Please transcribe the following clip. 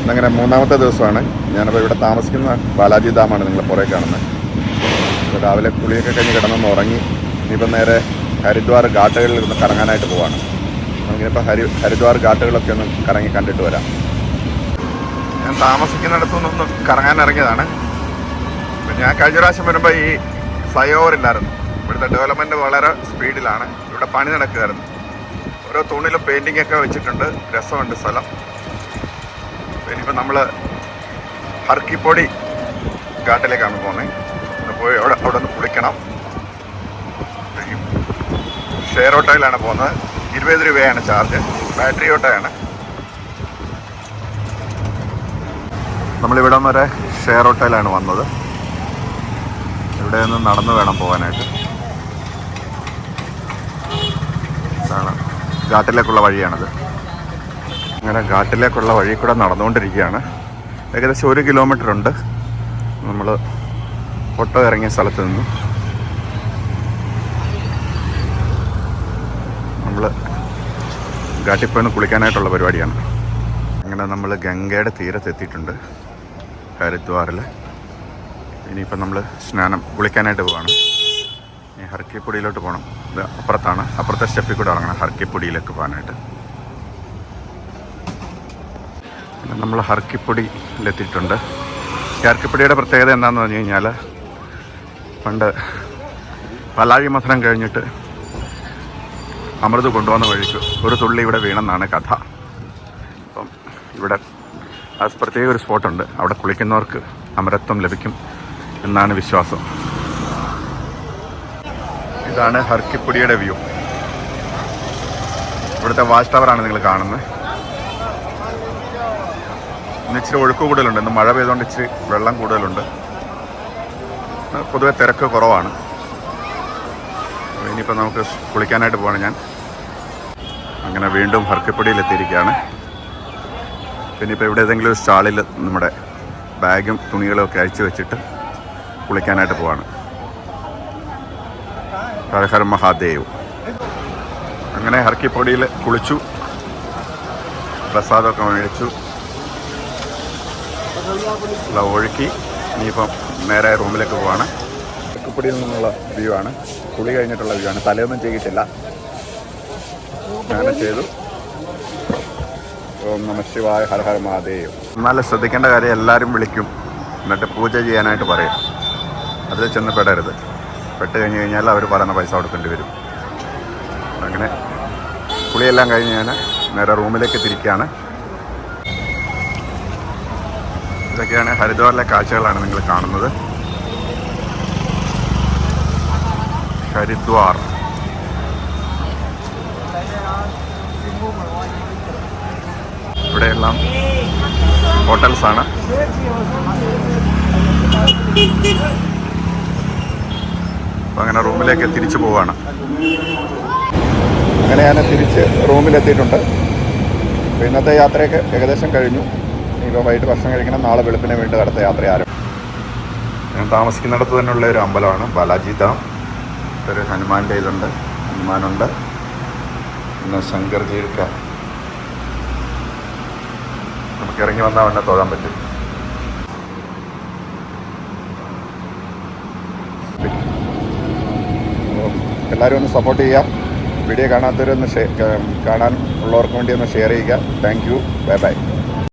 ഇന്നങ്ങനെ മൂന്നാമത്തെ ദിവസമാണ്. ഞാനപ്പോൾ ഇവിടെ താമസിക്കുന്ന ബാലാജി ഡാമാണ് നിങ്ങൾ പുറകെ കാണുന്നത്. അപ്പോൾ രാവിലെ കുളിയൊക്കെ കഴിഞ്ഞ് കിടന്നൊന്ന് ഉറങ്ങി. ഇനിയിപ്പം നേരെ ഹരിദ്വാർ ഘാട്ടുകളിൽ ഒന്ന് കറങ്ങാനായിട്ട് പോവാണ്. നമുക്കിനിപ്പോൾ ഹരിദ്വാർ ഘാട്ടുകളൊക്കെ ഒന്ന് കറങ്ങി കണ്ടിട്ട് വരാം. ഞാൻ താമസിക്കുന്നിടത്തുനിന്നൊന്ന് കറങ്ങാൻ ഇറങ്ങിയതാണ്. ഞാൻ കഴിഞ്ഞ പ്രാവശ്യം വരുമ്പോൾ ഈ ഫ്ലൈ ഓവർ ഇല്ലായിരുന്നു. ഇവിടുത്തെ ഡെവലപ്മെൻറ്റ് വളരെ സ്പീഡിലാണ്. ഇവിടെ പണി നടക്കുകയായിരുന്നു. ഓരോ തൂണിലും പെയിൻറ്റിംഗ് ഒക്കെ വെച്ചിട്ടുണ്ട്. രസമുണ്ട് സ്ഥലം. ഇനിയിപ്പോൾ നമ്മൾ ഹർക്കിപ്പൊടി ഘാട്ടിലേക്കാണ് പോകുന്നത്. പോയി അവിടെ ഒന്ന് കുളിക്കണം. ഷെയർ ഓട്ടോയിലാണ് പോകുന്നത്. 20 രൂപയാണ് ചാർജ്. ബാറ്ററി ഓട്ടോയാണ്. നമ്മളിവിടെ വരെ ഷെയർ ഓട്ടോയിലാണ് വന്നത്. ഇവിടെ നിന്ന് നടന്നു വേണം പോകാനായിട്ട്. ഇതാണ് ഘാട്ടിലേക്കുള്ള വഴിയാണിത്. അങ്ങനെ ഘാട്ടിലേക്കുള്ള വഴി കൂടെ നടന്നുകൊണ്ടിരിക്കുകയാണ്. ഏകദേശം 1 കിലോമീറ്റർ ഉണ്ട് നമ്മൾ ഓട്ടോ ഇറങ്ങിയ സ്ഥലത്ത് നിന്നും. നമ്മൾ ഘാട്ടിൽ പോയി കുളിക്കാനായിട്ടുള്ള പരിപാടിയാണ്. അങ്ങനെ നമ്മൾ ഗംഗയുടെ തീരത്തെത്തിയിട്ടുണ്ട് ഹരിദ്വാറിൽ. ഇനിയിപ്പോൾ നമ്മൾ കുളിക്കാനായിട്ട് പോവാണ്. ഇനി ഹർക്കിപ്പൊടിയിലോട്ട് പോകണം. ഇത് അപ്പുറത്താണ്. അപ്പുറത്തെ സ്റ്റെപ്പിൽ കൂടെ ഇറങ്ങണം ഹർക്കിപ്പൊടിയിലേക്ക് പോകാനായിട്ട്. പിന്നെ നമ്മൾ ഹർക്കിപ്പൊടിയിലെത്തിയിട്ടുണ്ട്. ഹർക്കിപ്പൊടിയുടെ പ്രത്യേകത എന്താണെന്ന് പറഞ്ഞു കഴിഞ്ഞാൽ, പണ്ട് പലാഴി മഥനം കഴിഞ്ഞിട്ട് അമൃത് കൊണ്ടുവന്ന വഴിക്ക് ഒരു തുള്ളി ഇവിടെ വീണെന്നാണ് കഥ. അപ്പം ഇവിടെ പ്രത്യേക ഒരു സ്പോട്ടുണ്ട്. അവിടെ കുളിക്കുന്നവർക്ക് അമരത്വം ലഭിക്കും എന്നാണ് വിശ്വാസം. ഇതാണ് ഹർക്കിപ്പൊടിയുടെ വ്യൂ. ഇവിടുത്തെ വാച്ച് ടവറാണ് നിങ്ങൾ കാണുന്നത്. ഇന്ന് ഇച്ചിരി ഒഴുക്ക് കൂടുതലുണ്ട്. ഇന്ന് മഴ പെയ്തുകൊണ്ട് ഇച്ചിരി വെള്ളം കൂടുതലുണ്ട്. പൊതുവെ തിരക്ക് കുറവാണ്. ഇനിയിപ്പോൾ നമുക്ക് കുളിക്കാനായിട്ട് പോകണം. ഞാൻ അങ്ങനെ വീണ്ടും ഹർക്കിപ്പൊടിയിലെത്തിയിരിക്കുകയാണ്. പിന്നെ ഇപ്പോൾ ഇവിടെ ഏതെങ്കിലും ഒരു സ്റ്റാളിൽ നമ്മുടെ ബാഗും തുണികളും ഒക്കെ അഴിച്ചു വെച്ചിട്ട് കുളിക്കാനായിട്ട് പോവാണ്. ഹര ഹര മഹാദേവ്. അങ്ങനെ ഹർക്കിപ്പൊടിയിൽ കുളിച്ചു, പ്രസാദമൊക്കെ മേടിച്ചു, ഒഴുക്കി. ഇനിയിപ്പം നേരെ റൂമിലേക്ക് പോവാണ്. ഹർക്കിപ്പൊടിയിൽ നിന്നുള്ള വ്യൂ ആണ്. കുളി കഴിഞ്ഞിട്ടുള്ള വ്യൂ ആണ്. തലയൊന്നും ചെയ്തിട്ടില്ല. സ്നാനം ചെയ്തു. ഓം നമ ശിവായ ഹര ഹര മഹാദേവ്. എന്നാലും ശ്രദ്ധിക്കേണ്ട കാര്യം, എല്ലാവരും വിളിക്കും, എന്നിട്ട് പൂജ ചെയ്യാനായിട്ട് പറയും. അതിൽ ചെന്ന് പെടരുത്. പെട്ട് കഴിഞ്ഞ് കഴിഞ്ഞാൽ അവർ പറയുന്ന പൈസ കൊടുക്കേണ്ടി വരും. അങ്ങനെ കുളിയെല്ലാം കഴിഞ്ഞ് ഞാൻ നേരെ റൂമിലേക്ക് തിരിക്കുകയാണ്. ഇതൊക്കെയാണ് ഹരിദ്വാറിലെ കാഴ്ചകളാണ് നിങ്ങൾ കാണുന്നത്. ഹരിദ്വാർ ഇവിടെയെല്ലാം ഹോട്ടൽസാണ്. അപ്പം അങ്ങനെ റൂമിലേക്ക് തിരിച്ചു പോവുകയാണ്. അങ്ങനെ ഞാൻ തിരിച്ച് റൂമിലെത്തിയിട്ടുണ്ട്. അപ്പോൾ ഇന്നത്തെ യാത്രയൊക്കെ ഏകദേശം കഴിഞ്ഞു. ഇപ്പോൾ വൈകിട്ട് ഭക്ഷണം കഴിക്കണം. നാളെ വെളുപ്പിനെ വീണ്ടും അടുത്ത യാത്ര ആരംഭിക്കും. ഞാൻ താമസിക്കുന്നിടത്ത് തന്നെയുള്ള ഒരു അമ്പലമാണ് ബാലാജി ധാം. ഒരു ഹനുമാൻ്റെ ഇതുണ്ട്, ഹനുമാനുണ്ട്. പിന്നെ ശങ്കർജിയൊക്കെ നമുക്ക് ഇറങ്ങി വന്നാൽ വേണ്ട തൊഴാൻ പറ്റും. എല്ലാവരും ഒന്ന് സപ്പോർട്ട് ചെയ്യാം. വീഡിയോ കാണാത്തവരൊന്ന് കാണാൻ ഉള്ളവർക്ക് വേണ്ടി ഒന്ന് ഷെയർ ചെയ്യുക. Thank you. Bye bye.